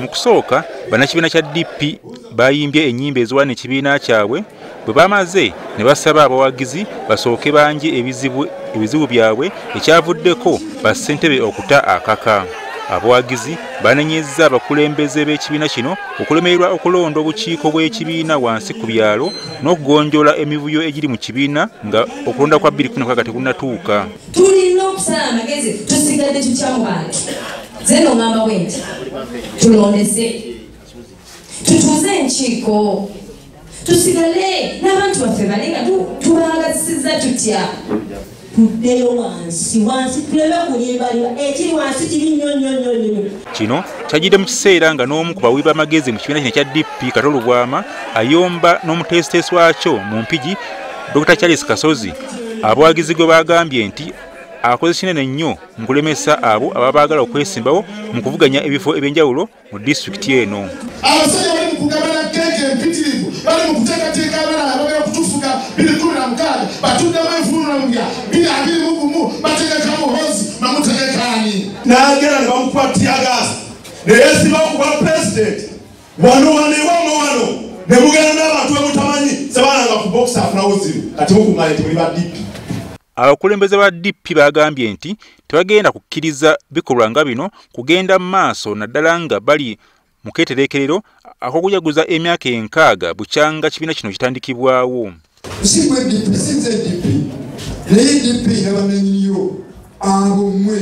Mu kusooka bannakibiina kya DP bayimbye ennyimba eziwaana ekibiina kyabwe bwe bamaze ne basaba abawagizi basooke banje ebizibu byabwe ekyavuddeko bassentebe okuta akaka. Abawagizi banenyezza abakulembeze b'ekibiina kino okulemererwa okulonda obukiiko bw'ekibiina wansi ku byalo n'okugonjoola emivuyo egiri mu kibiina nga okulonda kwa 2016 tekunnatuuka. Tulina okusala amagezi tusigadde tutya mu bantu. Zeno ngamba bwenti tulondese tutuuze enkiiko tusigale n'abantu baffe balinga tubaagazisiza tutya. Tuddeyo wansi tuleme kulimbalira ekiri wansi kiri nnyo. Kino kyajjidde mu kiseera nga n'omu ku bawi b'amagezi mu kibiina kino ekya DP Katolo Lubwama ayomba n'omuteesiteesi wakyo mu mpigi Dr. Charles Kasozi abawagizi gwe bagambye nti akoze kinene nnyo mu kulemesa abo ababa baagala okwesimbawo mu kuvuganya ebifo eby'enjawulo mu disitulikiti eno. Abasajja bali mu kugabana keeke empitirivu bali mu kuteekateeka abaana abagala kutufuga 2016 batuddamu envunula mubya 2021 bategekamu hozi bamutegekaani n'agera ne bamukwatira gaasi ne yeesiba okuba pulezidenti wano ne mugenda n'abantu bemutamanyi sebalanga ku bokisi afunawo ziru kati mukumanya nti muli ba DP. Abakulembeze ba DP bagambye nti tebagenda kukkiriza bikolwa nga bino kugenda mu maaso naddala nga bali mu keetereekerero ak'okujaguza emyaka 6 bukyanga kibiina kino kitandikibwawo. Usigwe DP sinze DP naye DP n'abamenyiyo abo mmwe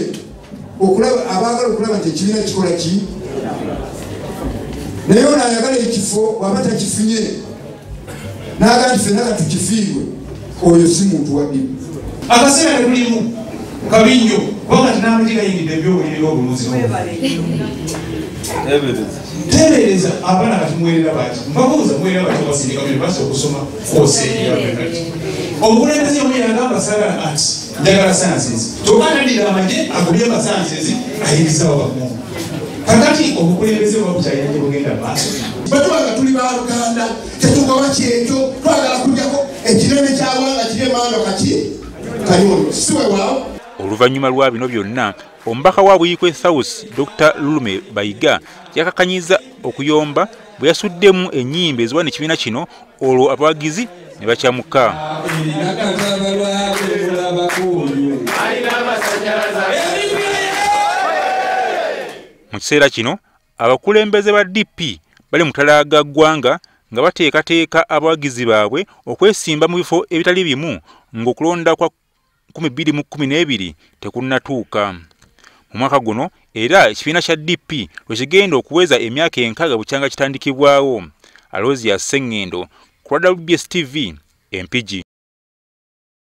okulaba abaagala okulaba nti ekibiina kikola ki naye ono ayagala ekifo waba takifunye n'agala nti ffenna katukifiirwe oyo si muntu wa DP. Akaseera tulimu kabi nnyo kubanga tinamati gayingidde ebyobuliri by'obuluzi tereereza abaana kati muweerera baki mbabuuza muweerera baki basindika bino basi okusoma koseeyaakati obukulembeze omu yagamba saagala arts njagala sciences tokanadira amagye agobye amasciences ayirizawo bakumu kakati obukulembeze bwabukyayirage bugenda maaso batubanga tuli baluganda tetugoba kyekyo twagala kugyako ekireme kyawanga kiri emaando kati kaliwo siwe waawo. Oluvannyuma lwa bino byonna omubaka wa Buyikwe South Dr. Lulume Bayiga yakakanyiza okuyomba bwe yasuddemu ennyimba eziwaana ekibiina kino olwo abawagizi ne bakyamuka. Mu kiseera kino abakulembeze ba DP bali mu talaaga ggwanga nga bateekateeka abawagizi baabwe okwesimba mu bifo ebitali bimu ng'okulonda kwa 2012 tekunnatuuka. Mu mwaka guno era ekibiina kya DP lwe kigenda okuweza emyaka 6 bukyanga kitandikibwawo. Alozi ya Sengendo ku WBS TV Mpigi.